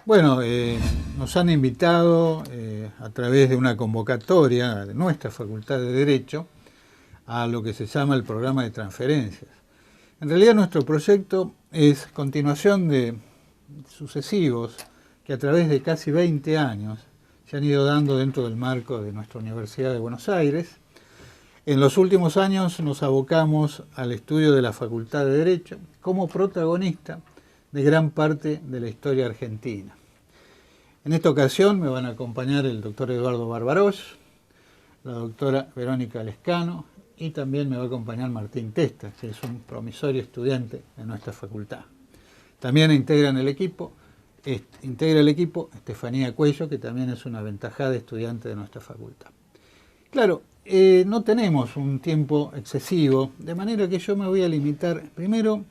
Bueno, nos han invitado a través de una convocatoria de nuestra Facultad de Derecho a lo que se llama el programa de transferencias. En realidad nuestro proyecto es continuación de sucesivos que a través de casi 20 años se han ido dando dentro del marco de nuestra Universidad de Buenos Aires. En los últimos años nos abocamos al estudio de la Facultad de Derecho como protagonista de gran parte de la historia argentina. En esta ocasión me van a acompañar el doctor Eduardo Barbarosh, la doctora Verónica Lescano y también me va a acompañar Martín Testa, que es un promisorio estudiante de nuestra facultad. También integra el equipo Estefanía Cuello, que también es una aventajada estudiante de nuestra facultad. Claro, no tenemos un tiempo excesivo, de manera que yo me voy a limitar primero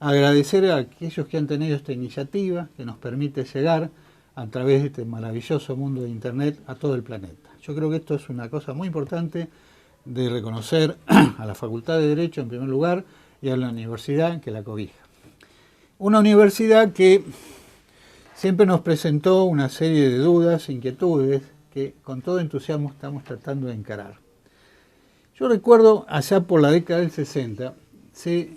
a agradecer a aquellos que han tenido esta iniciativa que nos permite llegar a través de este maravilloso mundo de Internet a todo el planeta. Yo creo que esto es una cosa muy importante de reconocer a la Facultad de Derecho en primer lugar y a la universidad que la cobija. Una universidad que siempre nos presentó una serie de dudas, inquietudes, que con todo entusiasmo estamos tratando de encarar. Yo recuerdo allá por la década del 60, se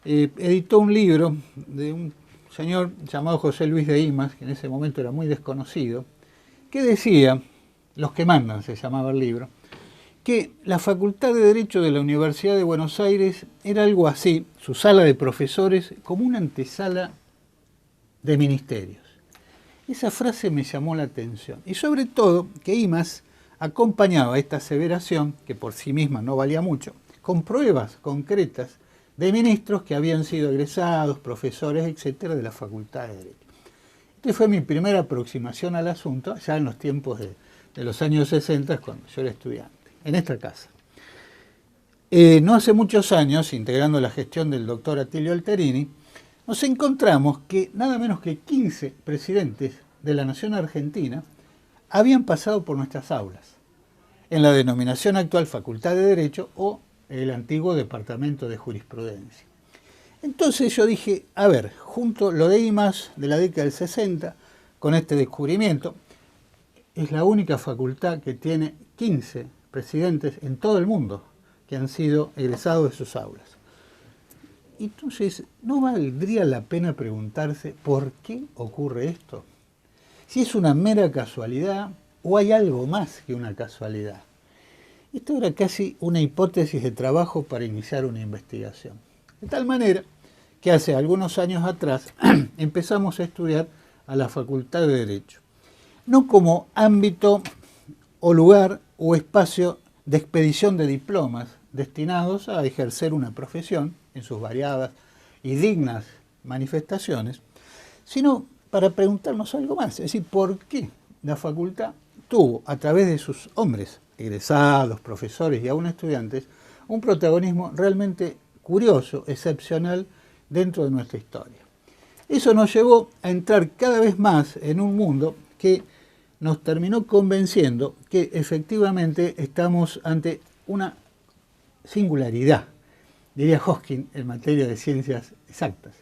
editó un libro de un señor llamado José Luis de Imas, que en ese momento era muy desconocido, que decía, Los que mandan se llamaba el libro, que la Facultad de Derecho de la Universidad de Buenos Aires era algo así, su sala de profesores, como una antesala de ministerios. Esa frase me llamó la atención, y sobre todo que Imas acompañaba esta aseveración, que por sí misma no valía mucho, con pruebas concretas de ministros que habían sido egresados, profesores, etcétera, de la Facultad de Derecho. Esta fue mi primera aproximación al asunto, ya en los tiempos de los años 60, cuando yo era estudiante, en esta casa. No hace muchos años, integrando la gestión del doctor Atilio Alterini, nos encontramos que nada menos que 15 presidentes de la nación argentina habían pasado por nuestras aulas, en la denominación actual Facultad de Derecho o el antiguo Departamento de Jurisprudencia. Entonces yo dije, a ver, junto lo de Imas de la década del 60 con este descubrimiento, es la única facultad que tiene 15 presidentes en todo el mundo que han sido egresados de sus aulas. Entonces, ¿no valdría la pena preguntarse por qué ocurre esto? Si es una mera casualidad o hay algo más que una casualidad. Esto era casi una hipótesis de trabajo para iniciar una investigación. De tal manera que hace algunos años atrás empezamos a estudiar a la Facultad de Derecho. No como ámbito o lugar o espacio de expedición de diplomas destinados a ejercer una profesión en sus variadas y dignas manifestaciones, sino para preguntarnos algo más, es decir, ¿por qué la facultad tuvo, a través de sus hombres, egresados, profesores y aún estudiantes, un protagonismo realmente curioso, excepcional dentro de nuestra historia? Eso nos llevó a entrar cada vez más en un mundo que nos terminó convenciendo que efectivamente estamos ante una singularidad, diría Hoskin, en materia de ciencias exactas.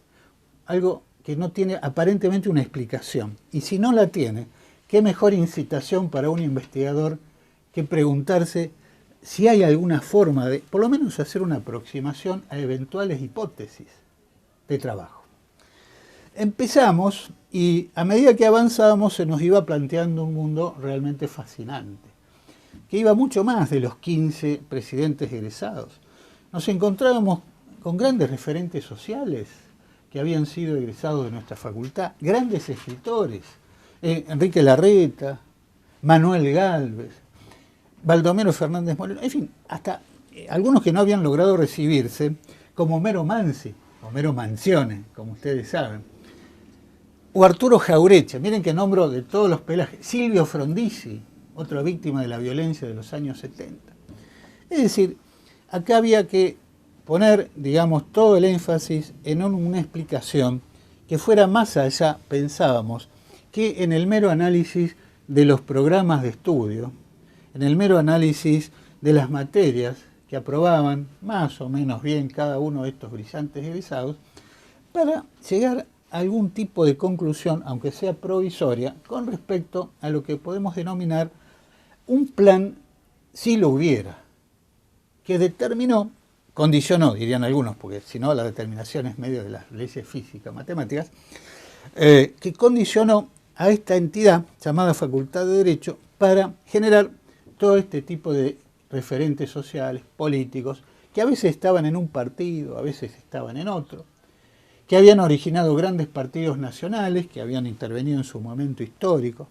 Algo que no tiene aparentemente una explicación. Y si no la tiene, qué mejor incitación para un investigador que preguntarse si hay alguna forma de, por lo menos, hacer una aproximación a eventuales hipótesis de trabajo. Empezamos y a medida que avanzábamos se nos iba planteando un mundo realmente fascinante, que iba mucho más de los 15 presidentes egresados. Nos encontrábamos con grandes referentes sociales que habían sido egresados de nuestra facultad, grandes escritores, Enrique Larreta, Manuel Gálvez, Baldomero Fernández Moreno, en fin, hasta algunos que no habían logrado recibirse, como Homero Manzi, Homero Manzione, como ustedes saben, o Arturo Jaureche, miren que nombro de todos los pelajes, Silvio Frondizi, otra víctima de la violencia de los años 70. Es decir, acá había que poner, digamos, todo el énfasis en una explicación que fuera más allá, pensábamos, que en el mero análisis de los programas de estudio, en el mero análisis de las materias que aprobaban más o menos bien cada uno de estos brillantes egresados, para llegar algún tipo de conclusión, aunque sea provisoria, con respecto a lo que podemos denominar un plan, si lo hubiera, que determinó, condicionó, dirían algunos, porque si no la determinación es medio de las leyes físicas, matemáticas, que condicionó a esta entidad llamada Facultad de Derecho para generar todo este tipo de referentes sociales, políticos, que a veces estaban en un partido, a veces estaban en otro, que habían originado grandes partidos nacionales, que habían intervenido en su momento histórico,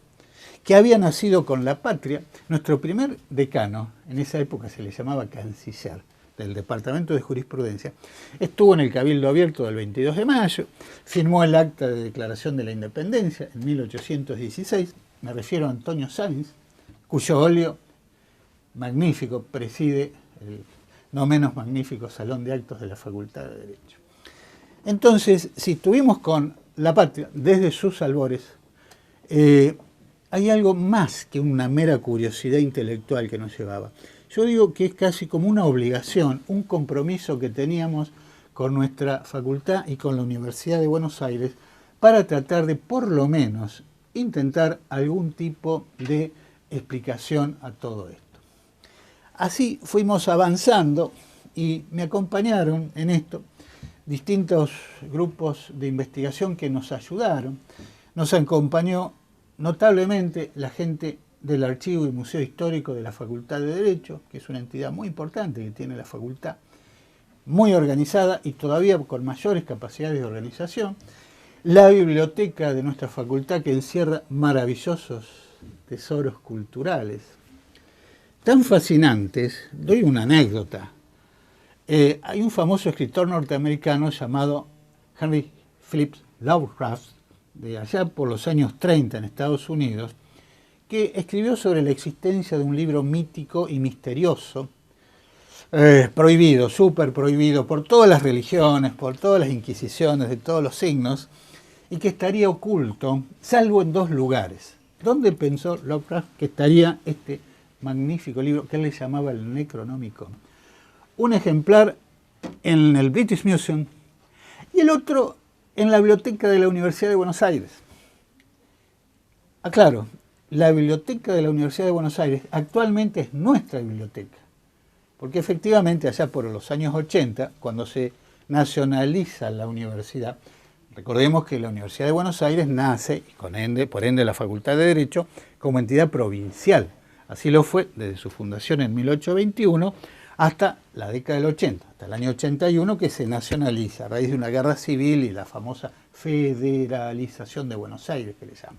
que había nacido con la patria. Nuestro primer decano, en esa época se le llamaba canciller, del Departamento de Jurisprudencia, estuvo en el Cabildo Abierto del 22 de mayo, firmó el Acta de Declaración de la Independencia en 1816, me refiero a Antonio Sáenz, cuyo óleo magnífico preside el no menos magnífico Salón de Actos de la Facultad de Derecho. Entonces, si estuvimos con la patria desde sus albores, hay algo más que una mera curiosidad intelectual que nos llevaba. Yo digo que es casi como una obligación, un compromiso que teníamos con nuestra facultad y con la Universidad de Buenos Aires para tratar de, por lo menos, intentar algún tipo de explicación a todo esto. Así fuimos avanzando y me acompañaron en esto distintos grupos de investigación que nos ayudaron. Nos acompañó notablemente la gente del Archivo y Museo Histórico de la Facultad de Derecho, que es una entidad muy importante que tiene la facultad, muy organizada y todavía con mayores capacidades de organización. La biblioteca de nuestra facultad, que encierra maravillosos tesoros culturales, tan fascinantes. Doy una anécdota. Hay un famoso escritor norteamericano llamado Henry Phillips Lovecraft, de allá por los años 30 en Estados Unidos, que escribió sobre la existencia de un libro mítico y misterioso, prohibido, súper prohibido por todas las religiones, por todas las inquisiciones de todos los signos, y que estaría oculto, salvo en dos lugares. ¿Dónde pensó Lovecraft que estaría este magnífico libro que él le llamaba el Necronomicon? Un ejemplar en el British Museum y el otro en la biblioteca de la Universidad de Buenos Aires. Aclaro, la biblioteca de la Universidad de Buenos Aires actualmente es nuestra biblioteca, porque efectivamente allá por los años 80, cuando se nacionaliza la universidad, recordemos que la Universidad de Buenos Aires nace, y por ende la Facultad de Derecho, como entidad provincial. Así lo fue desde su fundación en 1821 hasta la década del 80, hasta el año 81, que se nacionaliza a raíz de una guerra civil y la famosa federalización de Buenos Aires, que le llaman.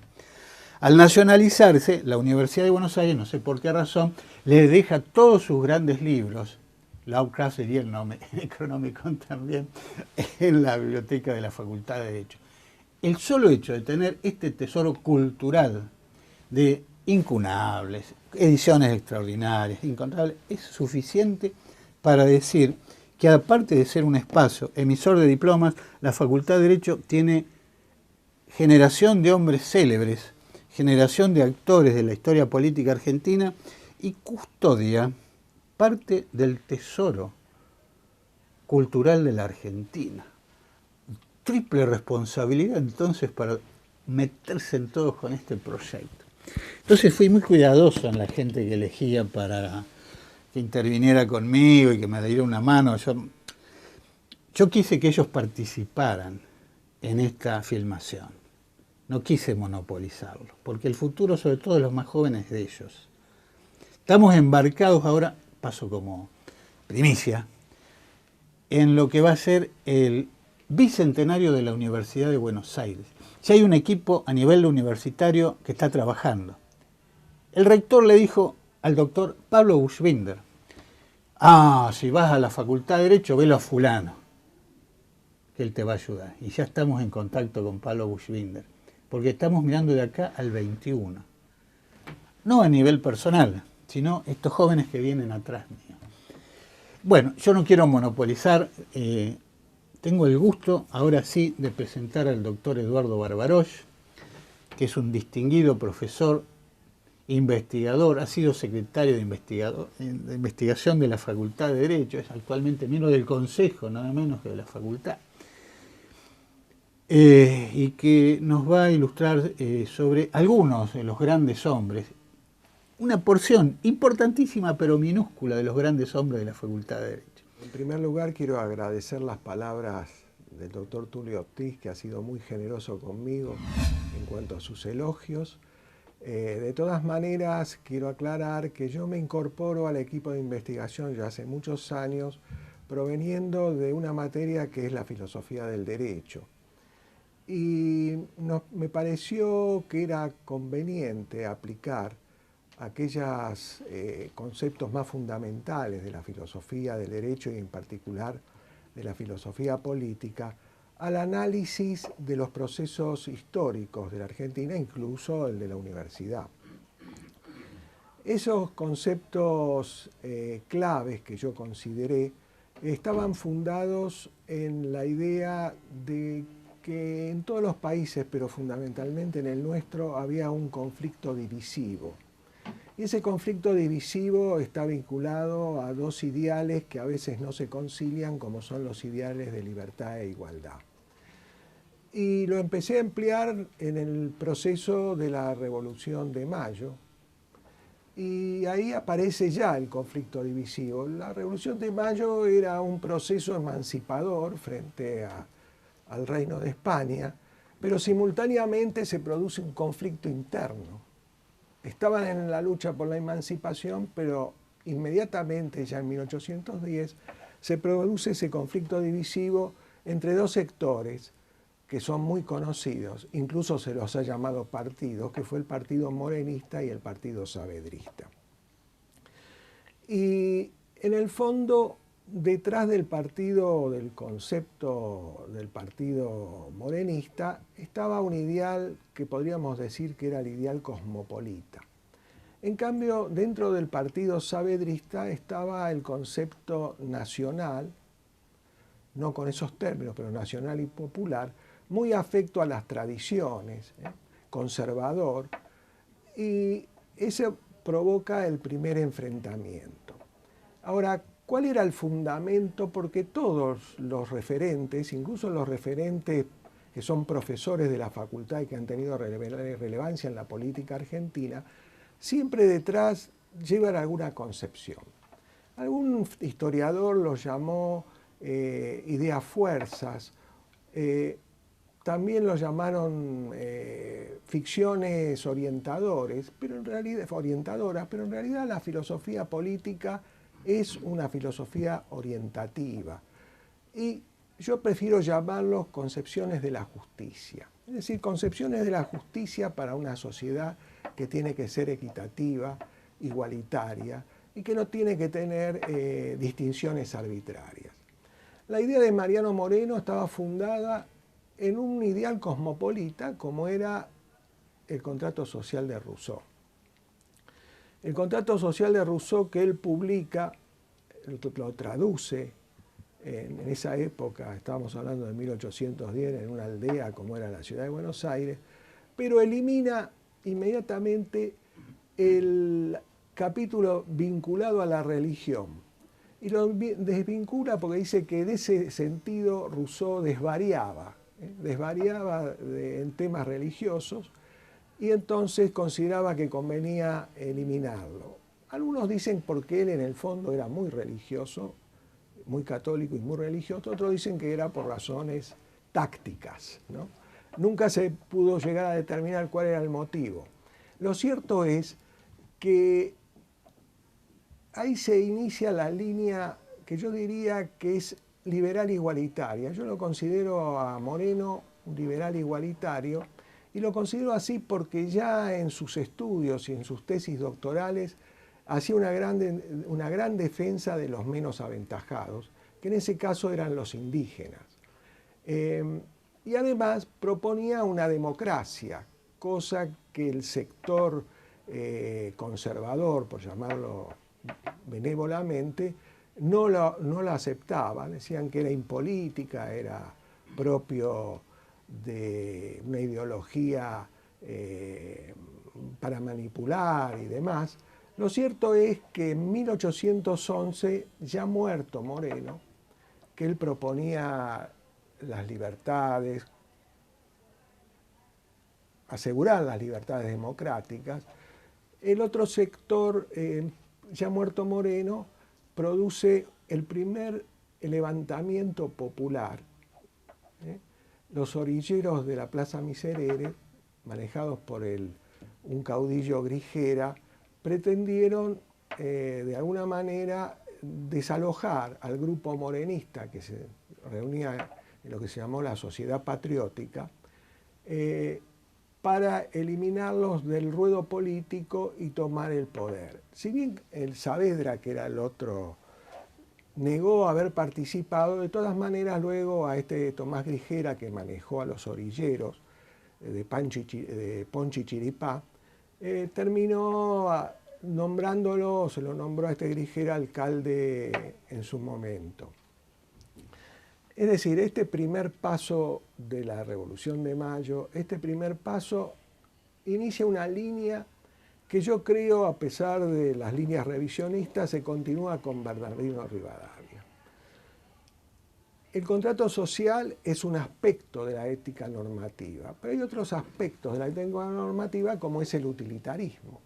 Al nacionalizarse, la Universidad de Buenos Aires, no sé por qué razón, le deja todos sus grandes libros, Lovecraft sería el nombre, Necronomicon también, en la biblioteca de la Facultad de Derecho. El solo hecho de tener este tesoro cultural de incunables, ediciones extraordinarias, incontables, es suficiente para decir que aparte de ser un espacio emisor de diplomas, la Facultad de Derecho tiene generación de hombres célebres, generación de actores de la historia política argentina y custodia parte del tesoro cultural de la Argentina. Triple responsabilidad entonces para meterse en todos con este proyecto. Entonces fui muy cuidadoso en la gente que elegía para que interviniera conmigo y que me diera una mano. Yo quise que ellos participaran en esta filmación. No quise monopolizarlo, porque el futuro, sobre todo de los más jóvenes, es de ellos. Estamos embarcados ahora, paso como primicia, en lo que va a ser el bicentenario de la Universidad de Buenos Aires. Ya hay un equipo a nivel universitario que está trabajando. El rector le dijo al doctor Pablo Buschbinder: si vas a la Facultad de Derecho, velo a fulano, que él te va a ayudar. Y ya estamos en contacto con Pablo Buschbinder, porque estamos mirando de acá al 21. No a nivel personal, sino estos jóvenes que vienen atrás mío. Bueno, yo no quiero monopolizar. Tengo el gusto, ahora sí, de presentar al doctor Eduardo Barbarosh, que es un distinguido profesor, investigador, ha sido secretario de investigación de la Facultad de Derecho, es actualmente miembro del Consejo, nada menos que de la Facultad. y que nos va a ilustrar sobre algunos de los grandes hombres, una porción importantísima pero minúscula de los grandes hombres de la Facultad de Derecho. En primer lugar, quiero agradecer las palabras del doctor Tulio Ortiz, que ha sido muy generoso conmigo en cuanto a sus elogios. De todas maneras, quiero aclarar que yo me incorporo al equipo de investigación ya hace muchos años, proveniendo de una materia que es la filosofía del derecho. Y me pareció que era conveniente aplicar aquellos conceptos más fundamentales de la filosofía del derecho y en particular de la filosofía política al análisis de los procesos históricos de la Argentina, incluso el de la universidad. Esos conceptos claves que yo consideré estaban fundados en la idea de que en todos los países, pero fundamentalmente en el nuestro, había un conflicto divisivo. Y ese conflicto divisivo está vinculado a dos ideales que a veces no se concilian, como son los ideales de libertad e igualdad. Y lo empecé a emplear en el proceso de la Revolución de Mayo, y ahí aparece ya el conflicto divisivo. La Revolución de Mayo era un proceso emancipador frente al Reino de España, pero simultáneamente se produce un conflicto interno. Estaban en la lucha por la emancipación, pero inmediatamente, ya en 1810, se produce ese conflicto divisivo entre dos sectores que son muy conocidos, incluso se los ha llamado partidos, que fue el Partido Morenista y el Partido Saavedrista. Y en el fondo, detrás del partido, del concepto del Partido Morenista, estaba un ideal que podríamos decir que era el ideal cosmopolita. En cambio, dentro del Partido Saavedrista estaba el concepto nacional, no con esos términos, pero nacional y popular, muy afecto a las tradiciones, conservador, y eso provoca el primer enfrentamiento. Ahora, ¿cuál era el fundamento? Porque todos los referentes, incluso los referentes que son profesores de la facultad y que han tenido relevancia en la política argentina, siempre detrás llevan alguna concepción. Algún historiador los llamó ideas fuerzas, también lo llamaron ficciones orientadoras, pero en realidad la filosofía política es una filosofía orientativa. Y yo prefiero llamarlos concepciones de la justicia. Es decir, concepciones de la justicia para una sociedad que tiene que ser equitativa, igualitaria y que no tiene que tener distinciones arbitrarias. La idea de Mariano Moreno estaba fundada en un ideal cosmopolita como era el contrato social de Rousseau. El contrato social de Rousseau que él publica, lo traduce en esa época, estábamos hablando de 1810, en una aldea como era la ciudad de Buenos Aires, pero elimina inmediatamente el capítulo vinculado a la religión. Y lo desvincula porque dice que de ese sentido Rousseau desvariaba en temas religiosos y entonces consideraba que convenía eliminarlo. Algunos dicen porque él en el fondo era muy religioso, muy católico y muy religioso, otros dicen que era por razones tácticas, ¿no? Nunca se pudo llegar a determinar cuál era el motivo. Lo cierto es que ahí se inicia la línea que yo diría que es liberal igualitaria. Yo lo considero a Moreno un liberal igualitario y lo considero así porque ya en sus estudios y en sus tesis doctorales hacía una gran defensa de los menos aventajados, que en ese caso eran los indígenas. Y además proponía una democracia, cosa que el sector conservador, por llamarlo benévolamente, no la aceptaban, decían que era impolítica, era propio de una ideología para manipular y demás. Lo cierto es que en 1811, ya muerto Moreno, que él proponía las libertades, asegurar las libertades democráticas. El otro sector, ya muerto Moreno, produce el primer levantamiento popular. Los orilleros de la Plaza Miserere, manejados por un caudillo Grijera, pretendieron de alguna manera desalojar al grupo morenista que se reunía en lo que se llamó la Sociedad Patriótica, para eliminarlos del ruedo político y tomar el poder. Si bien el Saavedra, que era el otro, negó haber participado, de todas maneras luego a este Tomás Grijera, que manejó a los orilleros de Ponchi Chiripá, terminó nombrándolo, se lo nombró a este Grijera alcalde en su momento. Es decir, este primer paso de la Revolución de Mayo, este primer paso inicia una línea que yo creo, a pesar de las líneas revisionistas, se continúa con Bernardino Rivadavia. El contrato social es un aspecto de la ética normativa, pero hay otros aspectos de la ética normativa como es el utilitarismo.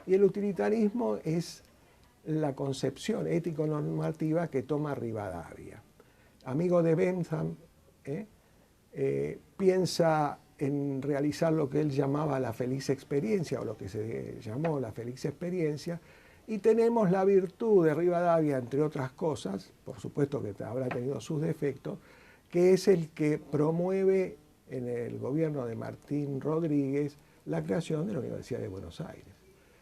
Y el utilitarismo es la concepción ético-normativa que toma Rivadavia. Amigo de Bentham, piensa en realizar lo que él llamaba la feliz experiencia, o lo que se llamó la feliz experiencia, y tenemos la virtud de Rivadavia, entre otras cosas, por supuesto que habrá tenido sus defectos, que es el que promueve en el gobierno de Martín Rodríguez la creación de la Universidad de Buenos Aires.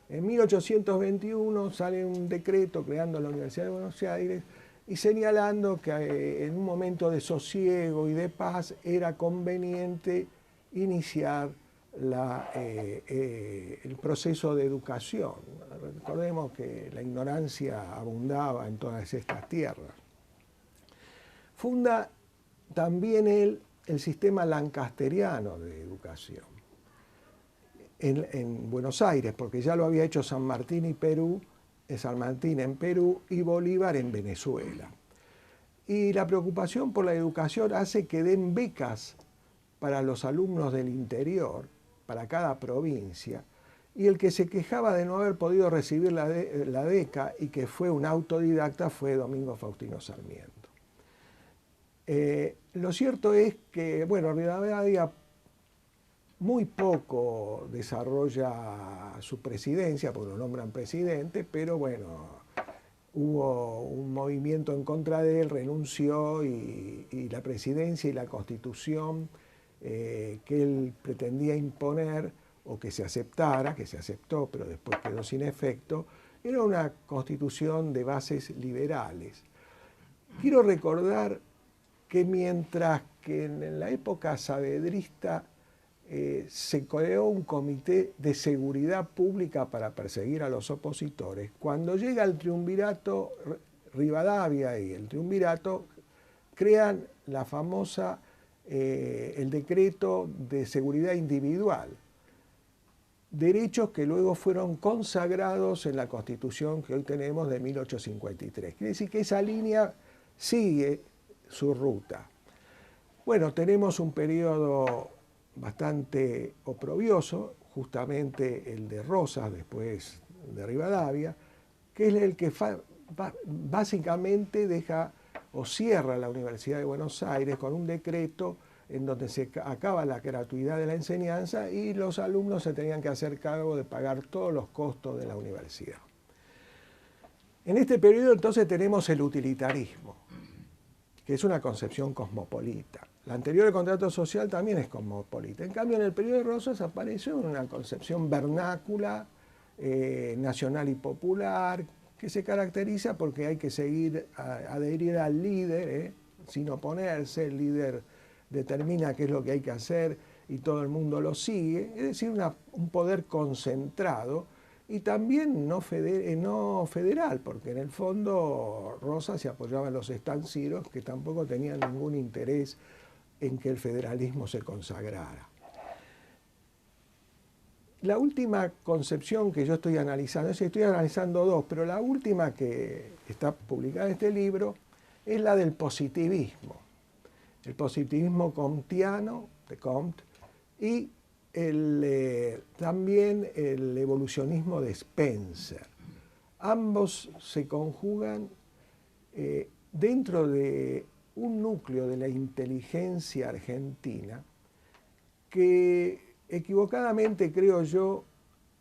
En 1821 sale un decreto creando la Universidad de Buenos Aires y señalando que en un momento de sosiego y de paz era conveniente iniciar el proceso de educación. Recordemos que la ignorancia abundaba en todas estas tierras. Funda también él el sistema lancasteriano de educación en Buenos Aires, porque ya lo había hecho San Martín en Perú y Bolívar en Venezuela. Y la preocupación por la educación hace que den becas para los alumnos del interior, para cada provincia, y el que se quejaba de no haber podido recibir la beca y que fue un autodidacta fue Domingo Faustino Sarmiento. Lo cierto es que, bueno, Rivadavia muy poco desarrolla su presidencia, porque lo nombran presidente, pero bueno, hubo un movimiento en contra de él, renunció y la presidencia y la constitución que él pretendía imponer o que se aceptara, que se aceptó pero después quedó sin efecto, era una constitución de bases liberales. Quiero recordar que mientras que en la época saavedrista se creó un comité de seguridad pública para perseguir a los opositores, cuando llega el triunvirato, Rivadavia y el triunvirato crean la famosa, el decreto de seguridad individual, derechos que luego fueron consagrados en la Constitución que hoy tenemos de 1853. Quiere decir que esa línea sigue su ruta. Bueno, tenemos un periodo bastante oprobioso, justamente el de Rosas, después de Rivadavia, que es el que básicamente deja o cierra la Universidad de Buenos Aires con un decreto en donde se acaba la gratuidad de la enseñanza y los alumnos se tenían que hacer cargo de pagar todos los costos de la universidad. En este periodo entonces tenemos el utilitarismo, que es una concepción cosmopolita. La anterior, el contrato social, también es cosmopolita. En cambio, en el periodo de Rosas apareció una concepción vernácula, nacional y popular, que se caracteriza porque hay que adherir al líder, sin oponerse. El líder determina qué es lo que hay que hacer y todo el mundo lo sigue. Es decir, un poder concentrado y también no federal, porque en el fondo Rosas se apoyaba en los estancieros que tampoco tenían ningún interés en que el federalismo se consagrara. La última concepción que yo estoy analizando, estoy analizando dos, pero la última que está publicada en este libro es la del positivismo. El positivismo comtiano, de Comte, y también el evolucionismo de Spencer. Ambos se conjugan dentro de un núcleo de la inteligencia argentina que equivocadamente, creo yo,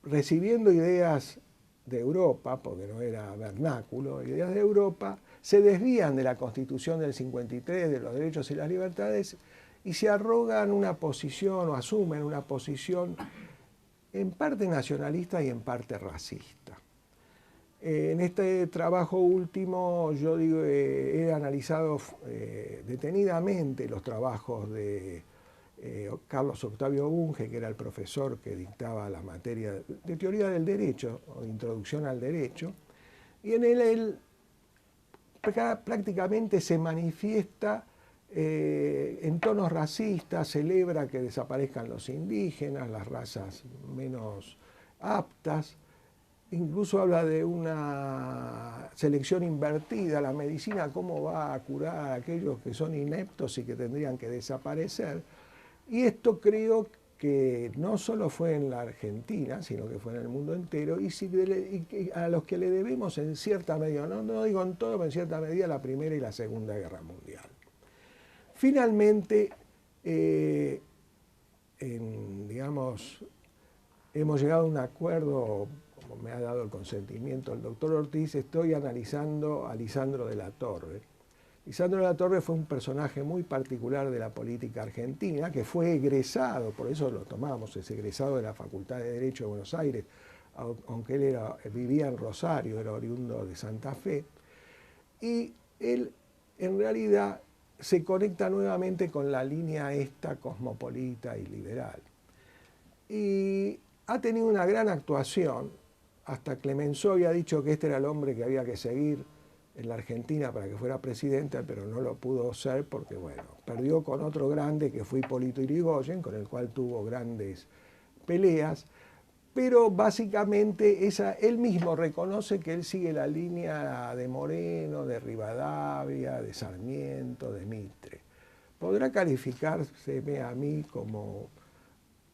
recibiendo ideas de Europa, porque no era vernáculo, ideas de Europa, se desvían de la Constitución del 53, de los derechos y las libertades, y se arrogan una posición o asumen una posición en parte nacionalista y en parte racista. En este trabajo último yo digo, he analizado detenidamente los trabajos de Carlos Octavio Bunge, que era el profesor que dictaba la materia de teoría del derecho o de introducción al derecho, y en él prácticamente se manifiesta en tonos racistas, celebra que desaparezcan los indígenas, las razas menos aptas, incluso habla de una selección invertida, la medicina cómo va a curar a aquellos que son ineptos y que tendrían que desaparecer. Y esto creo que no solo fue en la Argentina, sino que fue en el mundo entero, y a los que le debemos en cierta medida, no digo en todo, pero en cierta medida, la Primera y la Segunda Guerra Mundial. Finalmente, digamos, hemos llegado a un acuerdo, como me ha dado el consentimiento el doctor Ortiz, estoy analizando a Lisandro de la Torre. Lisandro de la Torre fue un personaje muy particular de la política argentina, que fue egresado, por eso lo tomamos, es egresado de la Facultad de Derecho de Buenos Aires, aunque él vivía en Rosario, era oriundo de Santa Fe, y él en realidad se conecta nuevamente con la línea esta cosmopolita y liberal. Y ha tenido una gran actuación, hasta Clemenceau había dicho que este era el hombre que había que seguir en la Argentina para que fuera presidente, pero no lo pudo ser porque, bueno, perdió con otro grande que fue Hipólito Yrigoyen, con el cual tuvo grandes peleas, pero básicamente él mismo reconoce que él sigue la línea de Moreno, de Rivadavia, de Sarmiento, de Mitre. Podrá calificárseme a mí como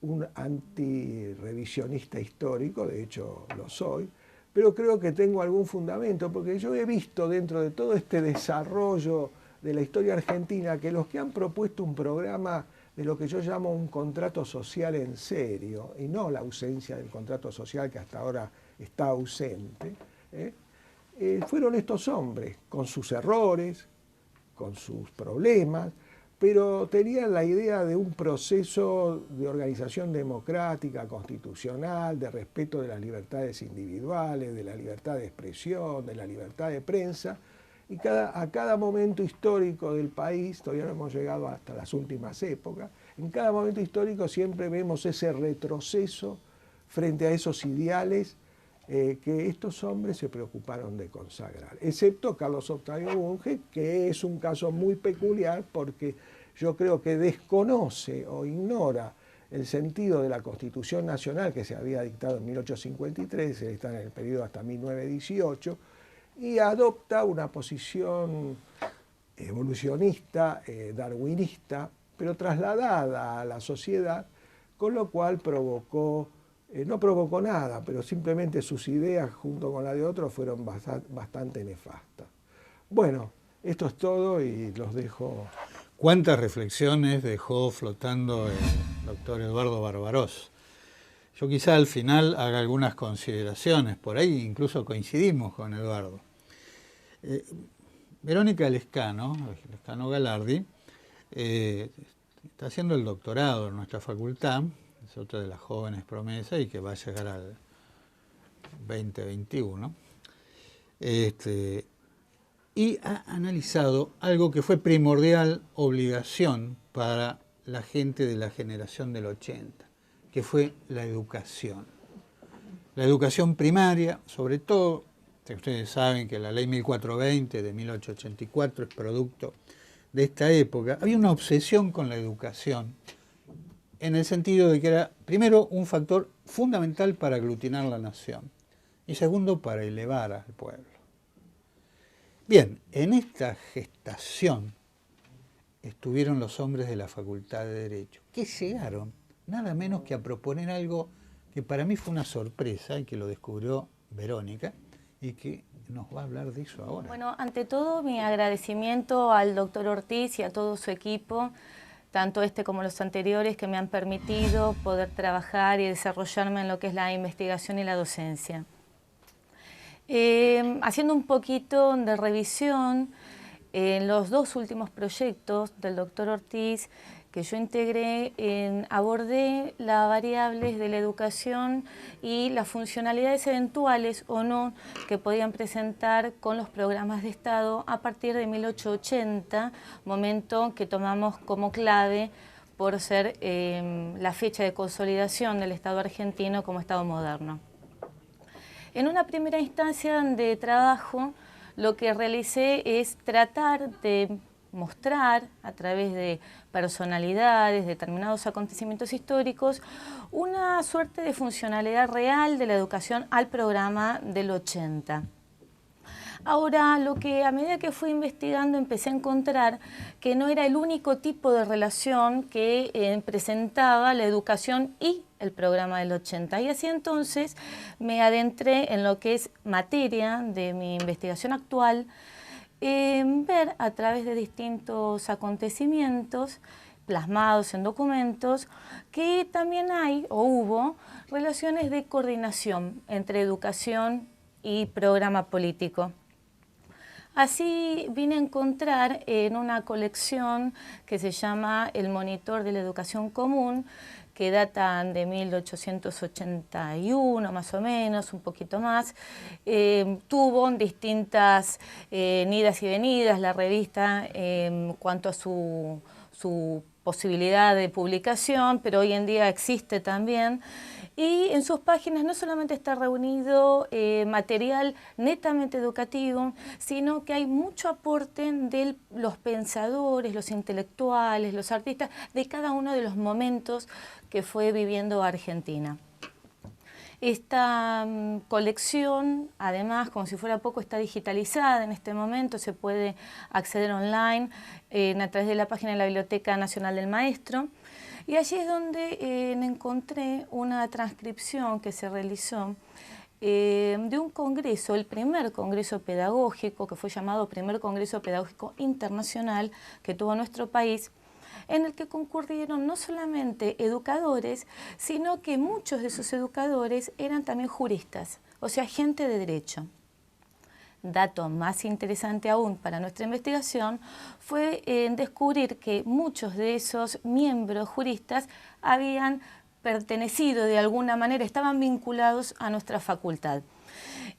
un antirrevisionista histórico, de hecho lo soy, pero creo que tengo algún fundamento, porque yo he visto dentro de todo este desarrollo de la historia argentina que los que han propuesto un programa de lo que yo llamo un contrato social en serio, y no la ausencia del contrato social que hasta ahora está ausente, fueron estos hombres, con sus errores, con sus problemas, pero tenían la idea de un proceso de organización democrática, constitucional, de respeto de las libertades individuales, de la libertad de expresión, de la libertad de prensa, y a cada momento histórico del país, todavía no hemos llegado hasta las últimas épocas, en cada momento histórico siempre vemos ese retroceso frente a esos ideales que estos hombres se preocuparon de consagrar, excepto Carlos Octavio Bunge, que es un caso muy peculiar porque yo creo que desconoce o ignora el sentido de la Constitución Nacional que se había dictado en 1853, está en el periodo hasta 1918, y adopta una posición evolucionista, darwinista, pero trasladada a la sociedad, con lo cual no provocó nada, pero simplemente sus ideas junto con la de otros fueron bastante nefastas. Bueno, esto es todo y los dejo. ¿Cuántas reflexiones dejó flotando el doctor Eduardo Barbarós? Yo quizá al final haga algunas consideraciones, por ahí incluso coincidimos con Eduardo. Verónica Lescano Galardi, está haciendo el doctorado en nuestra facultad, es otra de las jóvenes promesas y que va a llegar al 2021. Y ha analizado algo que fue primordial obligación para la gente de la generación del 80, que fue la educación. La educación primaria, sobre todo, ustedes saben que la ley 1420 de 1884 es producto de esta época, había una obsesión con la educación, en el sentido de que era, primero, un factor fundamental para aglutinar la nación, y segundo, para elevar al pueblo. Bien, en esta gestación estuvieron los hombres de la Facultad de Derecho, que llegaron nada menos que a proponer algo que para mí fue una sorpresa y que lo descubrió Verónica y que nos va a hablar de eso ahora. Bueno, ante todo mi agradecimiento al doctor Ortiz y a todo su equipo, tanto este como los anteriores, que me han permitido poder trabajar y desarrollarme en lo que es la investigación y la docencia. Haciendo un poquito de revisión, en los dos últimos proyectos del doctor Ortiz que yo integré, abordé las variables de la educación y las funcionalidades eventuales o no que podían presentar con los programas de Estado a partir de 1880, momento que tomamos como clave por ser la fecha de consolidación del Estado argentino como Estado moderno. En una primera instancia de trabajo, lo que realicé es tratar de mostrar a través de personalidades, determinados acontecimientos históricos, una suerte de funcionalidad real de la educación al programa del 80. Ahora, lo que a medida que fui investigando empecé a encontrar que no era el único tipo de relación que presentaba la educación y el programa del 80. Y así entonces me adentré en lo que es materia de mi investigación actual, ver a través de distintos acontecimientos plasmados en documentos que también hay o hubo relaciones de coordinación entre educación y programa político. Así vine a encontrar en una colección que se llama El Monitor de la Educación Común, que datan de 1881 más o menos, un poquito más. Tuvo distintas idas y venidas la revista en cuanto a su posibilidad de publicación, pero hoy en día existe también. Y en sus páginas no solamente está reunido material netamente educativo, sino que hay mucho aporte de los pensadores, los intelectuales, los artistas, de cada uno de los momentos que fue viviendo Argentina. Esta colección, además, como si fuera poco, está digitalizada en este momento, se puede acceder online a través de la página de la Biblioteca Nacional del Maestro. Y allí es donde encontré una transcripción que se realizó de un congreso, el primer congreso pedagógico, que fue llamado Primer Congreso Pedagógico Internacional, que tuvo nuestro país, en el que concurrieron no solamente educadores, sino que muchos de esos educadores eran también juristas, o sea, gente de derecho. Dato más interesante aún para nuestra investigación fue descubrir que muchos de esos miembros juristas habían pertenecido de alguna manera, estaban vinculados a nuestra facultad.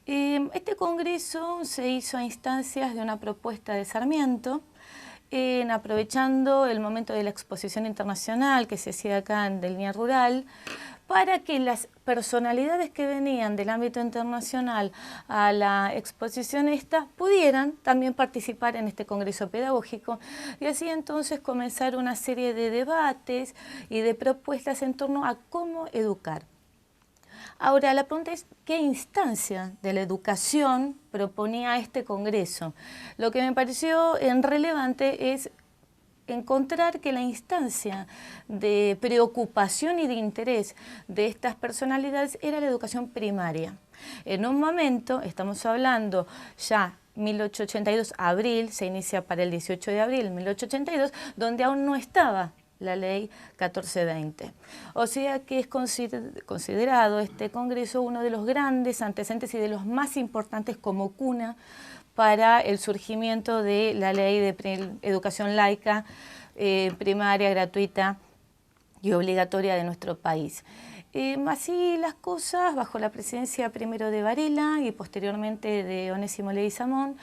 Este congreso se hizo a instancias de una propuesta de Sarmiento, aprovechando el momento de la exposición internacional que se hacía acá en Línea Rural, para que las personalidades que venían del ámbito internacional a la exposición esta pudieran también participar en este congreso pedagógico, y así entonces comenzar una serie de debates y de propuestas en torno a cómo educar. Ahora, la pregunta es, ¿qué instancia de la educación proponía este congreso? Lo que me pareció relevante es encontrar que la instancia de preocupación y de interés de estas personalidades era la educación primaria. En un momento, estamos hablando ya 1882, abril, se inicia para el 18 de abril de 1882, donde aún no estaba la ley 1420. O sea que es considerado este congreso uno de los grandes antecedentes y de los más importantes como cuna para el surgimiento de la ley de educación laica, primaria, gratuita y obligatoria de nuestro país. Así las cosas, bajo la presidencia primero de Varela y posteriormente de Onésimo Leguizamón,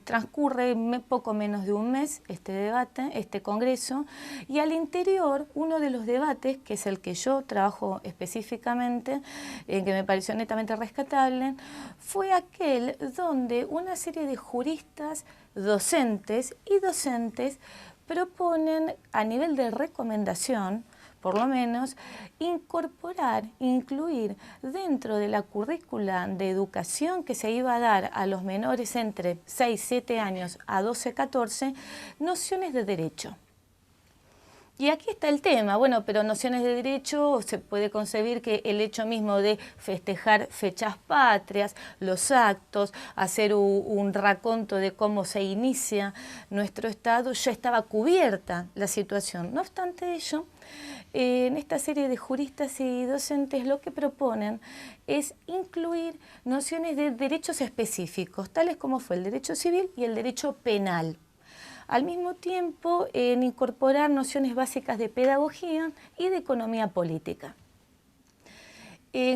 transcurre poco menos de un mes este debate, este congreso, y al interior uno de los debates, que es el que yo trabajo específicamente, que me pareció netamente rescatable, fue aquel donde una serie de juristas, docentes y docentes proponen a nivel de recomendación, por lo menos, incluir dentro de la currícula de educación que se iba a dar a los menores entre 6, 7 años a 12, 14, nociones de derecho. Y aquí está el tema, bueno, pero nociones de derecho, se puede concebir que el hecho mismo de festejar fechas patrias, los actos, hacer un raconto de cómo se inicia nuestro Estado, ya estaba cubierta la situación. No obstante ello, en esta serie de juristas y docentes lo que proponen es incluir nociones de derechos específicos, tales como fue el derecho civil y el derecho penal. Al mismo tiempo, en incorporar nociones básicas de pedagogía y de economía política.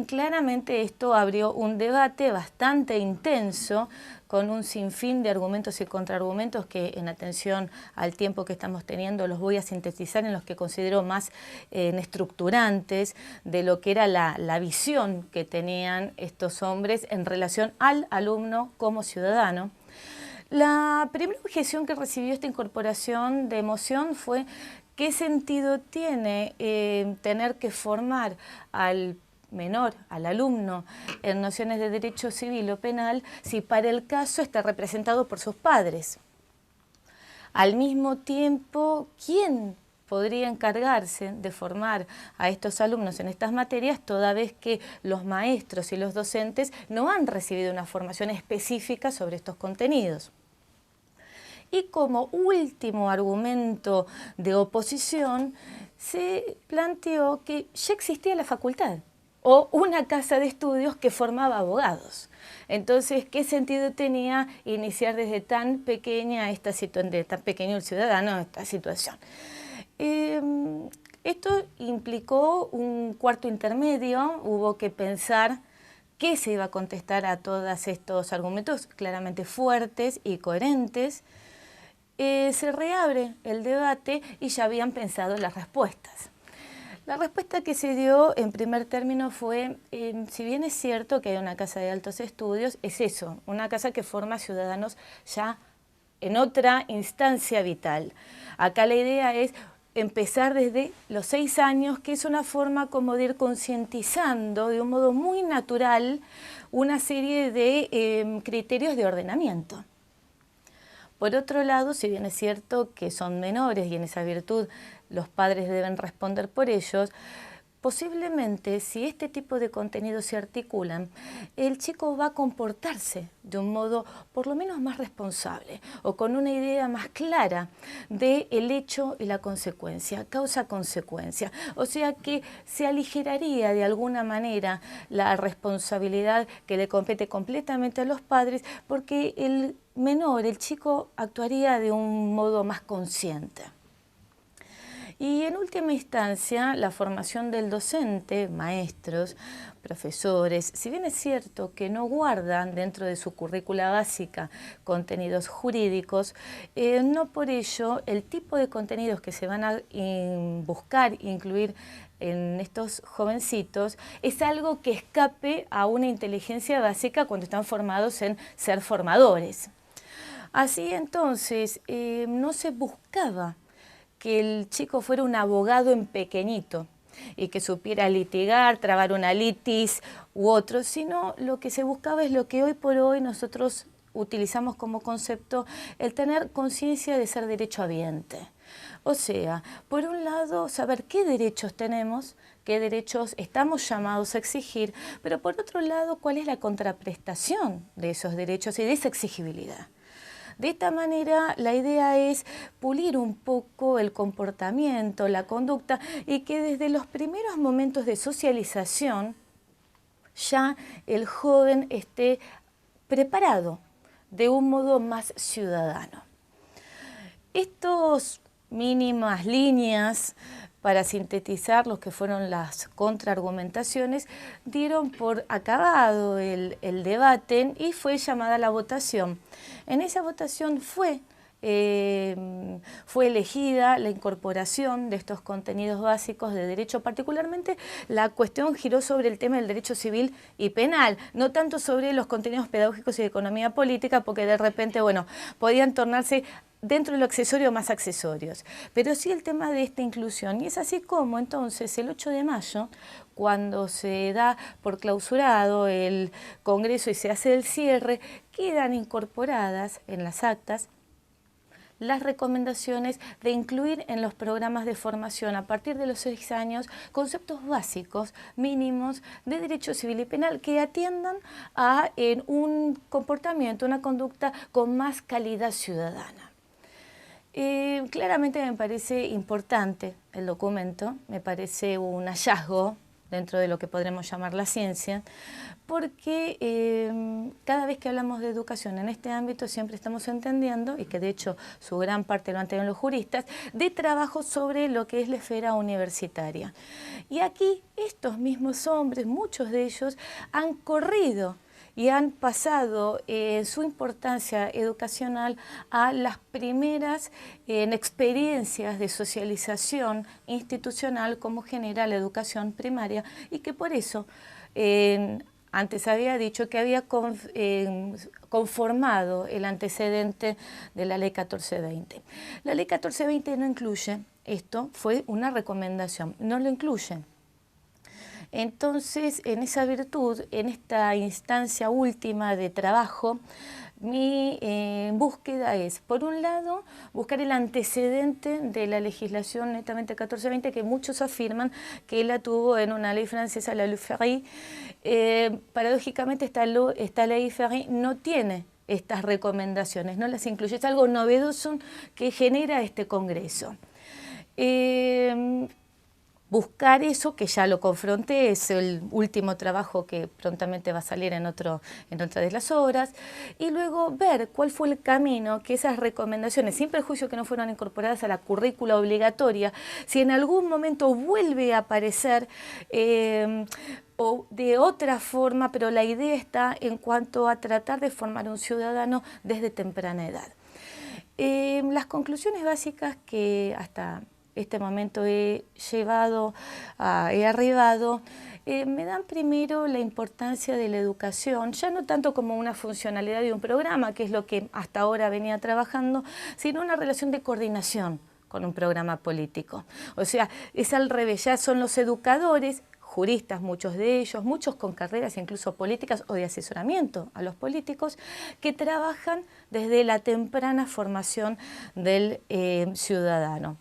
Claramente esto abrió un debate bastante intenso con un sinfín de argumentos y contraargumentos que, en atención al tiempo que estamos teniendo, los voy a sintetizar en los que considero más estructurantes de lo que era la visión que tenían estos hombres en relación al alumno como ciudadano. La primera objeción que recibió esta incorporación de emoción fue qué sentido tiene tener que formar al menor, al alumno, en nociones de derecho civil o penal, si para el caso está representado por sus padres. Al mismo tiempo, ¿quién podría encargarse de formar a estos alumnos en estas materias, toda vez que los maestros y los docentes no han recibido una formación específica sobre estos contenidos? Y como último argumento de oposición, se planteó que ya existía la facultad o una casa de estudios que formaba abogados. Entonces, ¿qué sentido tenía iniciar desde tan pequeña esta situación, de tan pequeño el ciudadano, esta situación? Esto implicó un cuarto intermedio, hubo que pensar qué se iba a contestar a todos estos argumentos claramente fuertes y coherentes. Se reabre el debate y ya habían pensado las respuestas. La respuesta que se dio en primer término fue, si bien es cierto que hay una casa de altos estudios, es eso, una casa que forma ciudadanos ya en otra instancia vital. Acá la idea es empezar desde los 6 años, que es una forma como de ir concientizando de un modo muy natural una serie de criterios de ordenamiento. Por otro lado, si bien es cierto que son menores y en esa virtud los padres deben responder por ellos, posiblemente si este tipo de contenidos se articulan, el chico va a comportarse de un modo por lo menos más responsable o con una idea más clara del hecho y la consecuencia, causa-consecuencia. O sea que se aligeraría de alguna manera la responsabilidad que le compete completamente a los padres, porque el menor, el chico, actuaría de un modo más consciente. Y en última instancia, la formación del docente, maestros, profesores, si bien es cierto que no guardan dentro de su currícula básica contenidos jurídicos, no por ello el tipo de contenidos que se van a buscar incluir en estos jovencitos es algo que escape a una inteligencia básica cuando están formados en ser formadores. Así entonces, no se buscaba que el chico fuera un abogado en pequeñito y que supiera litigar, trabar una litis u otro, sino lo que se buscaba es lo que hoy por hoy nosotros utilizamos como concepto, el tener conciencia de ser derechohabiente. O sea, por un lado, saber qué derechos tenemos, qué derechos estamos llamados a exigir, pero por otro lado, cuál es la contraprestación de esos derechos y de esa exigibilidad. De esta manera, la idea es pulir un poco el comportamiento, la conducta, y que desde los primeros momentos de socialización ya el joven esté preparado de un modo más ciudadano. Estas mínimas líneas para sintetizar lo que fueron las contraargumentaciones, dieron por acabado el debate y fue llamada la votación. En esa votación fue elegida la incorporación de estos contenidos básicos de derecho, particularmente la cuestión giró sobre el tema del derecho civil y penal, no tanto sobre los contenidos pedagógicos y de economía política, porque de repente, bueno, podían tornarse dentro de lo accesorio más accesorios, pero sí el tema de esta inclusión. Y es así como entonces el 8 de mayo, cuando se da por clausurado el Congreso y se hace el cierre, quedan incorporadas en las actas las recomendaciones de incluir en los programas de formación a partir de los 6 años conceptos básicos, mínimos, de derecho civil y penal que atiendan a un comportamiento, una conducta con más calidad ciudadana. Claramente me parece importante el documento, me parece un hallazgo dentro de lo que podremos llamar la ciencia, porque cada vez que hablamos de educación en este ámbito siempre estamos entendiendo, y que de hecho su gran parte lo han tenido los juristas, de trabajo sobre lo que es la esfera universitaria. Y aquí estos mismos hombres, muchos de ellos, han corrido y han pasado su importancia educacional a las primeras experiencias de socialización institucional como genera la educación primaria, y que por eso antes había dicho que había conformado el antecedente de la Ley 1420. La Ley 1420 no incluye esto, fue una recomendación, no lo incluye. Entonces, en esa virtud, en esta instancia última de trabajo, mi búsqueda es, por un lado, buscar el antecedente de la legislación netamente 1420, que muchos afirman que la tuvo en una ley francesa, la Loi Ferry. Paradójicamente, esta ley Ferry no tiene estas recomendaciones, no las incluye. Es algo novedoso que genera este Congreso. Buscar eso, que ya lo confronté, es el último trabajo que prontamente va a salir en otra de las obras, y luego ver cuál fue el camino que esas recomendaciones, sin perjuicio que no fueron incorporadas a la currícula obligatoria, si en algún momento vuelve a aparecer o de otra forma, pero la idea está en cuanto a tratar de formar un ciudadano desde temprana edad. Las conclusiones básicas que hasta este momento he arribado, me dan primero la importancia de la educación, ya no tanto como una funcionalidad de un programa, que es lo que hasta ahora venía trabajando, sino una relación de coordinación con un programa político. O sea, es al revés, ya son los educadores, juristas, muchos de ellos, muchos con carreras incluso políticas o de asesoramiento a los políticos, que trabajan desde la temprana formación del ciudadano.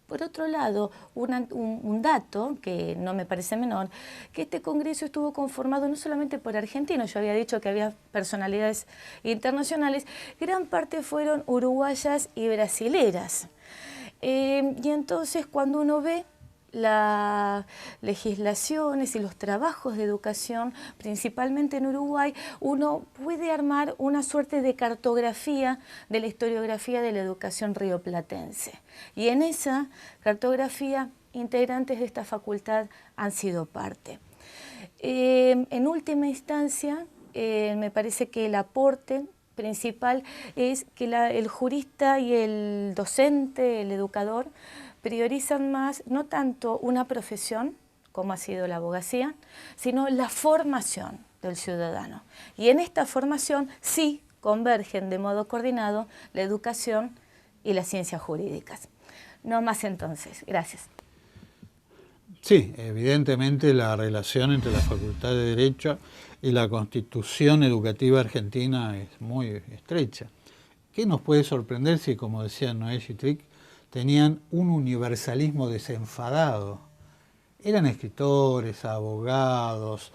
Por otro lado, un dato que no me parece menor, que este Congreso estuvo conformado no solamente por argentinos, yo había dicho que había personalidades internacionales, gran parte fueron uruguayas y brasileras. Y entonces cuando uno ve las legislaciones y los trabajos de educación, principalmente en Uruguay, uno puede armar una suerte de cartografía de la historiografía de la educación rioplatense. Y en esa cartografía, integrantes de esta facultad han sido parte. En última instancia, me parece que el aporte principal es que el jurista y el docente, el educador, priorizan más no tanto una profesión, como ha sido la abogacía, sino la formación del ciudadano. Y en esta formación sí convergen de modo coordinado la educación y las ciencias jurídicas. No más entonces. Gracias. Sí, evidentemente la relación entre la Facultad de Derecho y la Constitución Educativa Argentina es muy estrecha. ¿Qué nos puede sorprender si, como decía Noé Gittrick, tenían un universalismo desenfadado? Eran escritores, abogados,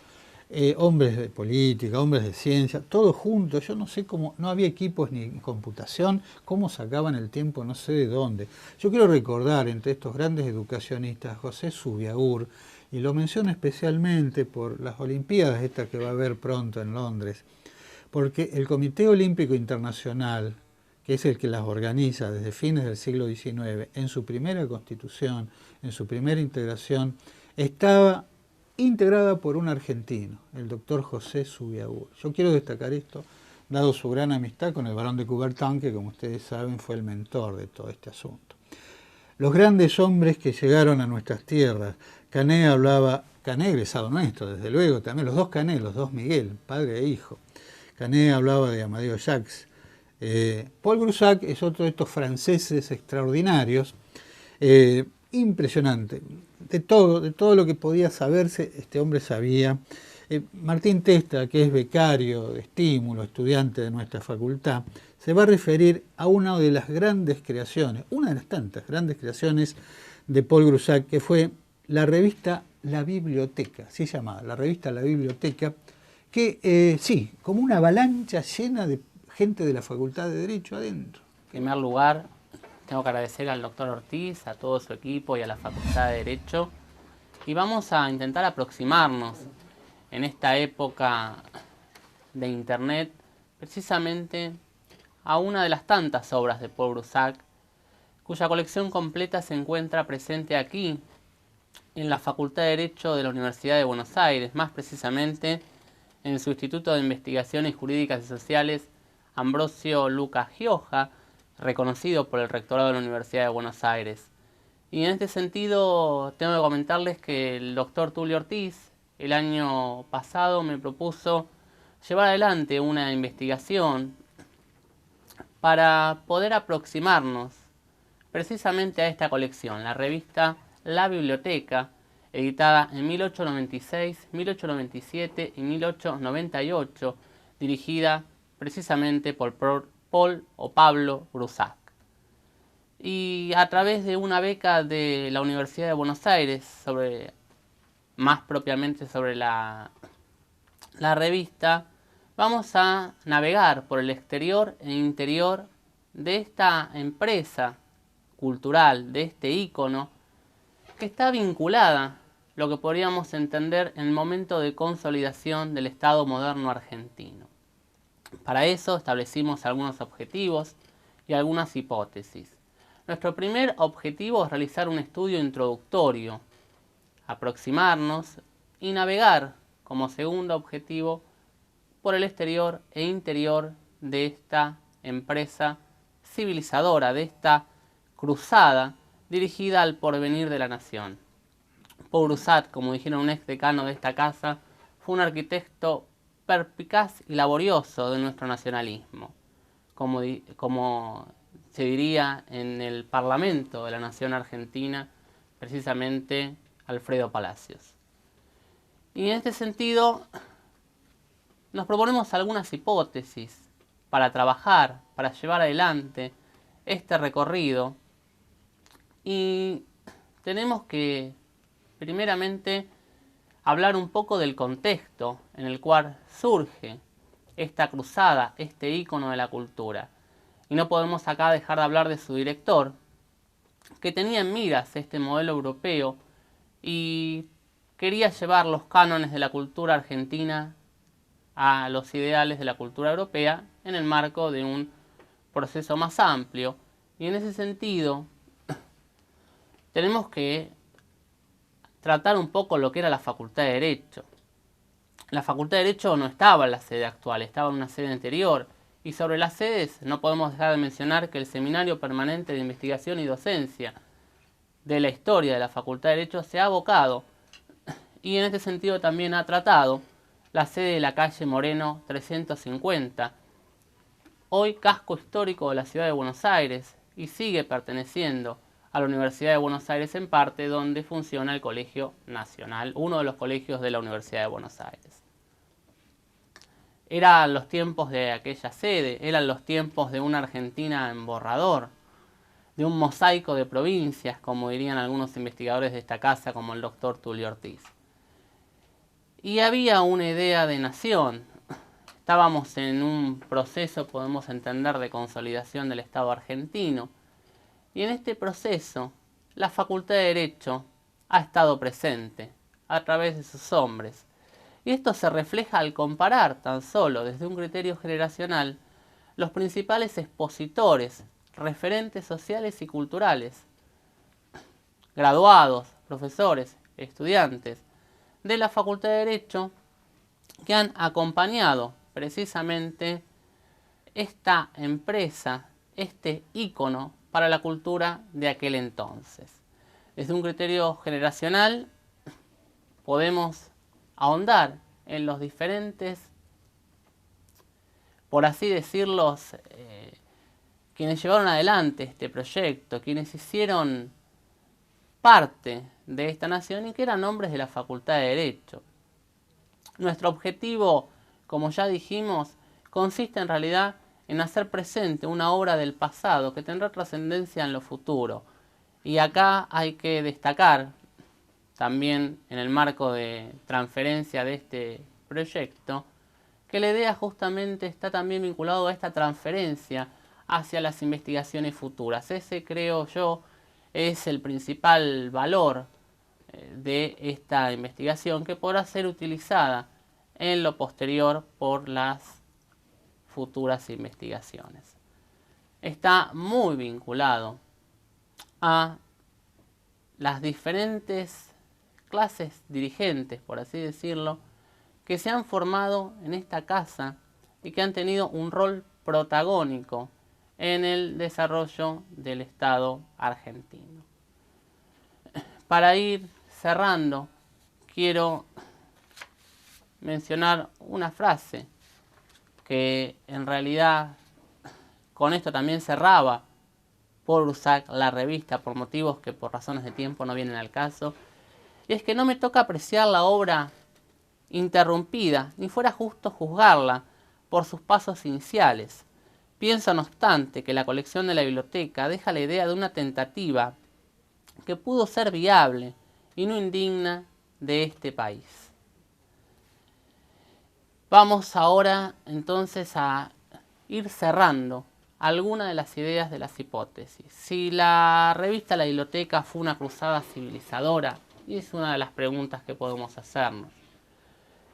hombres de política, hombres de ciencia, todos juntos. Yo no sé cómo, no había equipos ni computación, cómo sacaban el tiempo, no sé de dónde. Yo quiero recordar entre estos grandes educacionistas a José Zubiaur, y lo menciono especialmente por las Olimpiadas, esta que va a haber pronto en Londres, porque el Comité Olímpico Internacional, que es el que las organiza desde fines del siglo XIX, en su primera constitución, en su primera integración, estaba integrada por un argentino, el doctor José Zubiaur. Yo quiero destacar esto, dado su gran amistad con el barón de Coubertin, que como ustedes saben fue el mentor de todo este asunto. Los grandes hombres que llegaron a nuestras tierras, Canet egresado nuestro, desde luego, también los dos Canet, los dos Miguel, padre e hijo. Canet hablaba de Amadeo Jacques. Paul Groussac es otro de estos franceses extraordinarios, impresionante. De todo lo que podía saberse, este hombre sabía. Martín Testa, que es becario de Estímulo, estudiante de nuestra facultad, se va a referir a una de las grandes creaciones, una de las tantas grandes creaciones de Paul Grusac, que fue la revista La Biblioteca, se llamaba la revista La Biblioteca, que sí, como una avalancha llena de gente de la Facultad de Derecho adentro. En primer lugar, tengo que agradecer al doctor Ortiz, a todo su equipo y a la Facultad de Derecho. Y vamos a intentar aproximarnos en esta época de Internet precisamente a una de las tantas obras de Paul Grusac, cuya colección completa se encuentra presente aquí, en la Facultad de Derecho de la Universidad de Buenos Aires, más precisamente en su Instituto de Investigaciones Jurídicas y Sociales Ambrosio Luca Gioja, reconocido por el Rectorado de la Universidad de Buenos Aires. Y en este sentido tengo que comentarles que el doctor Tulio Ortiz el año pasado me propuso llevar adelante una investigación para poder aproximarnos precisamente a esta colección, la revista La Biblioteca, editada en 1896, 1897 y 1898, dirigida precisamente por Paul o Pablo Grusac. Y a través de una beca de la Universidad de Buenos Aires, más propiamente sobre la revista, vamos a navegar por el exterior e interior de esta empresa cultural, de este ícono, que está vinculada, lo que podríamos entender, en el momento de consolidación del Estado moderno argentino. Para eso establecimos algunos objetivos y algunas hipótesis. Nuestro primer objetivo es realizar un estudio introductorio, aproximarnos y navegar como segundo objetivo por el exterior e interior de esta empresa civilizadora, de esta cruzada dirigida al porvenir de la nación. Paul Grusac, como dijeron un ex decano de esta casa, fue un arquitecto perspicaz y laborioso de nuestro nacionalismo, como se diría en el Parlamento de la Nación Argentina, precisamente Alfredo Palacios. Y en este sentido nos proponemos algunas hipótesis para trabajar, para llevar adelante este recorrido, y tenemos que primeramente hablar un poco del contexto en el cual surge esta cruzada, este ícono de la cultura. Y no podemos acá dejar de hablar de su director, que tenía en miras este modelo europeo y quería llevar los cánones de la cultura argentina a los ideales de la cultura europea en el marco de un proceso más amplio. Y en ese sentido tenemos que tratar un poco lo que era la Facultad de Derecho. La Facultad de Derecho no estaba en la sede actual, estaba en una sede anterior. Y sobre las sedes no podemos dejar de mencionar que el Seminario Permanente de Investigación y Docencia de la Historia de la Facultad de Derecho se ha abocado, y en este sentido también ha tratado, la sede de la calle Moreno 350, hoy casco histórico de la ciudad de Buenos Aires, y sigue perteneciendo a la Universidad de Buenos Aires en parte, donde funciona el Colegio Nacional, uno de los colegios de la Universidad de Buenos Aires. Eran los tiempos de aquella sede, eran los tiempos de una Argentina en borrador, de un mosaico de provincias, como dirían algunos investigadores de esta casa, como el doctor Tulio Ortiz. Y había una idea de nación. Estábamos en un proceso, podemos entender, de consolidación del Estado argentino. Y en este proceso, la Facultad de Derecho ha estado presente a través de sus hombres. Y esto se refleja al comparar tan solo desde un criterio generacional los principales expositores, referentes sociales y culturales, graduados, profesores, estudiantes de la Facultad de Derecho, que han acompañado precisamente esta empresa, este ícono para la cultura de aquel entonces. Desde un criterio generacional podemos ahondar en los diferentes, por así decirlo, quienes llevaron adelante este proyecto, quienes hicieron parte de esta nación y que eran hombres de la Facultad de Derecho. Nuestro objetivo, como ya dijimos, consiste en realidad en hacer presente una obra del pasado que tendrá trascendencia en lo futuro. Y acá hay que destacar, también en el marco de transferencia de este proyecto, que la idea justamente está también vinculado a esta transferencia hacia las investigaciones futuras. Ese, creo yo, es el principal valor de esta investigación, que podrá ser utilizada en lo posterior por las futuras investigaciones. Está muy vinculado a las diferentes clases dirigentes, por así decirlo, que se han formado en esta casa y que han tenido un rol protagónico en el desarrollo del Estado argentino. Para ir cerrando, quiero mencionar una frase que en realidad con esto también cerraba Paul Grusac la revista, por motivos que por razones de tiempo no vienen al caso, y es que no me toca apreciar la obra interrumpida, ni fuera justo juzgarla por sus pasos iniciales. Pienso, no obstante, que la colección de la biblioteca deja la idea de una tentativa que pudo ser viable y no indigna de este país. Vamos ahora entonces a ir cerrando algunas de las ideas de las hipótesis. Si la revista La Biblioteca fue una cruzada civilizadora, y es una de las preguntas que podemos hacernos.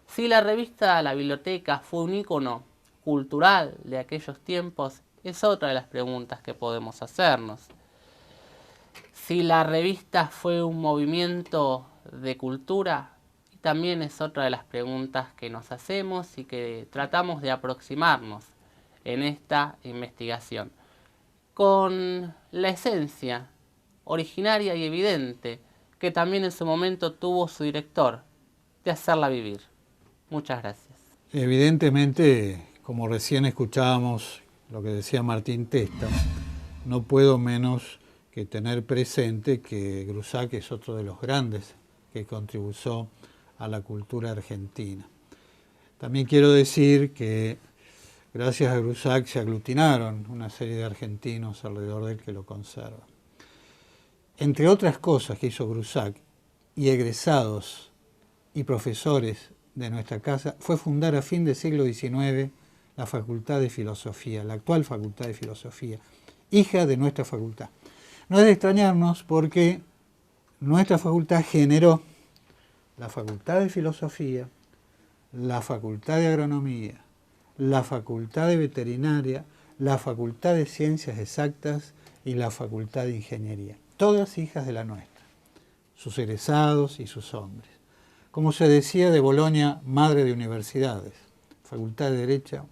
Si la revista La Biblioteca fue un ícono cultural de aquellos tiempos, es otra de las preguntas que podemos hacernos. Si la revista fue un movimiento de cultura, también es otra de las preguntas que nos hacemos y que tratamos de aproximarnos en esta investigación, con la esencia originaria y evidente que también en su momento tuvo su director, de hacerla vivir. Muchas gracias. Evidentemente, como recién escuchábamos lo que decía Martín Testa, no puedo menos que tener presente que Grusac es otro de los grandes que contribuyó a la cultura argentina. También quiero decir que gracias a Grusac se aglutinaron una serie de argentinos alrededor de él que lo conservan. Entre otras cosas que hizo Grusac y egresados y profesores de nuestra casa fue fundar a fin del siglo XIX la Facultad de Filosofía, la actual Facultad de Filosofía, hija de nuestra facultad. No es de extrañarnos porque nuestra facultad generó la Facultad de Filosofía, la Facultad de Agronomía, la Facultad de Veterinaria, la Facultad de Ciencias Exactas y la Facultad de Ingeniería. Todas hijas de la nuestra, sus egresados y sus hombres. Como se decía de Bolonia, madre de universidades, Facultad de Derecho,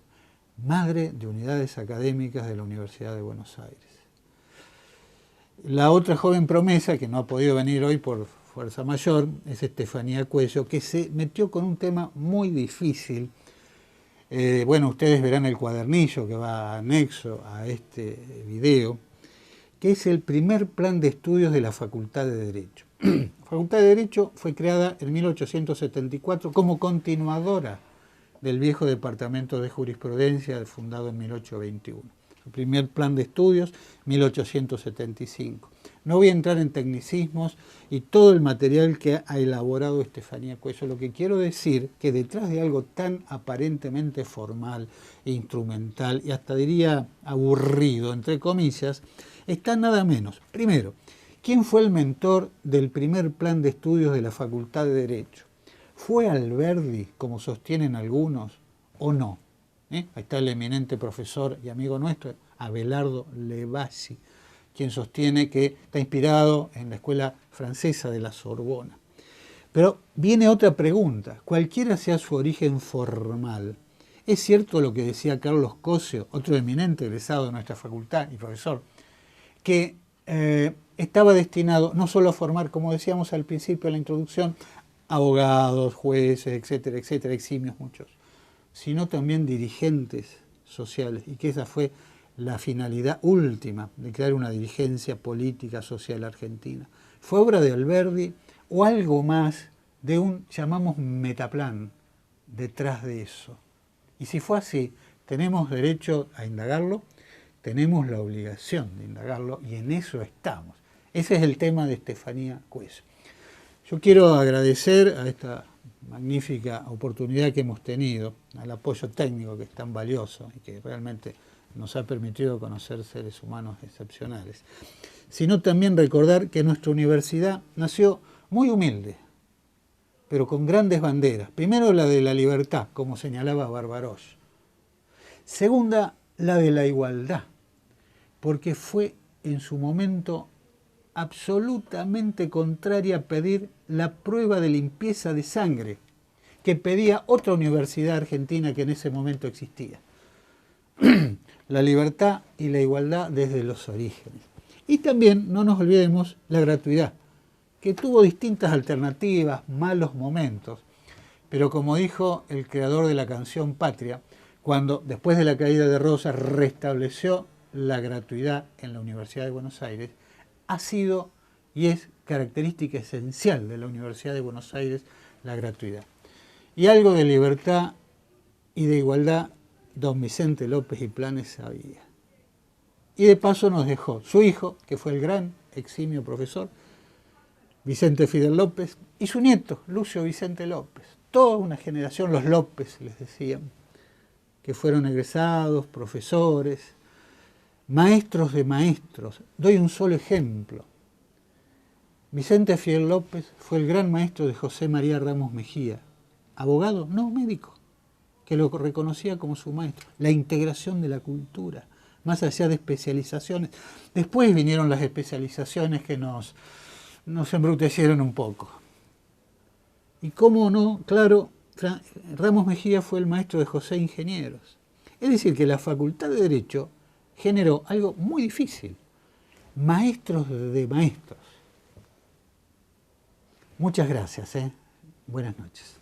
madre de unidades académicas de la Universidad de Buenos Aires. La otra joven promesa, que no ha podido venir hoy por fuerza mayor, es Estefanía Cuello, que se metió con un tema muy difícil. Bueno, ustedes verán el cuadernillo que va anexo a este video, que es el primer plan de estudios de la Facultad de Derecho. La Facultad de Derecho fue creada en 1874 como continuadora del viejo Departamento de Jurisprudencia fundado en 1821. El primer plan de estudios, 1875. No voy a entrar en tecnicismos y todo el material que ha elaborado Estefanía Cuello. Lo que quiero decir que detrás de algo tan aparentemente formal e instrumental y hasta diría aburrido, entre comillas, está nada menos. Primero, ¿quién fue el mentor del primer plan de estudios de la Facultad de Derecho? ¿Fue Alberdi, como sostienen algunos, o no? Ahí está el eminente profesor y amigo nuestro, Abelardo Levassi, quien sostiene que está inspirado en la escuela francesa de la Sorbona. Pero viene otra pregunta, cualquiera sea su origen formal. ¿Es cierto lo que decía Carlos Cosio, otro eminente egresado de nuestra facultad y profesor, que estaba destinado no solo a formar, como decíamos al principio de la introducción, abogados, jueces, etcétera, etcétera, eximios muchos, sino también dirigentes sociales, y que esa fue la finalidad última de crear una dirigencia política social argentina? ¿Fue obra de Alberdi o algo más de un, llamamos, metaplan, detrás de eso? Y si fue así, tenemos derecho a indagarlo, tenemos la obligación de indagarlo y en eso estamos. Ese es el tema de Estefanía Cuello. Yo quiero agradecer a esta magnífica oportunidad que hemos tenido, al apoyo técnico que es tan valioso y que realmente nos ha permitido conocer seres humanos excepcionales, sino también recordar que nuestra universidad nació muy humilde, pero con grandes banderas. Primero, la de la libertad, como señalaba Barbarosh. Segunda, la de la igualdad, porque fue en su momento absolutamente contraria a pedir la prueba de limpieza de sangre que pedía otra universidad argentina que en ese momento existía. La libertad y la igualdad desde los orígenes. Y también, no nos olvidemos, la gratuidad, que tuvo distintas alternativas, malos momentos, pero como dijo el creador de la canción Patria, cuando después de la caída de Rosas restableció la gratuidad en la Universidad de Buenos Aires, ha sido y es característica esencial de la Universidad de Buenos Aires la gratuidad. Y algo de libertad y de igualdad don Vicente López y Planes sabía. Y de paso nos dejó su hijo, que fue el gran eximio profesor, Vicente Fidel López, y su nieto, Lucio Vicente López. Toda una generación, los López les decían, que fueron egresados, profesores, maestros de maestros. Doy un solo ejemplo. Vicente Fidel López fue el gran maestro de José María Ramos Mejía, abogado, no médico, que lo reconocía como su maestro. La integración de la cultura, más allá de especializaciones. Después vinieron las especializaciones que nos embrutecieron un poco. Y cómo no, claro, Ramos Mejía fue el maestro de José Ingenieros. Es decir, que la Facultad de Derecho generó algo muy difícil, maestros de maestros. Muchas gracias. Buenas noches.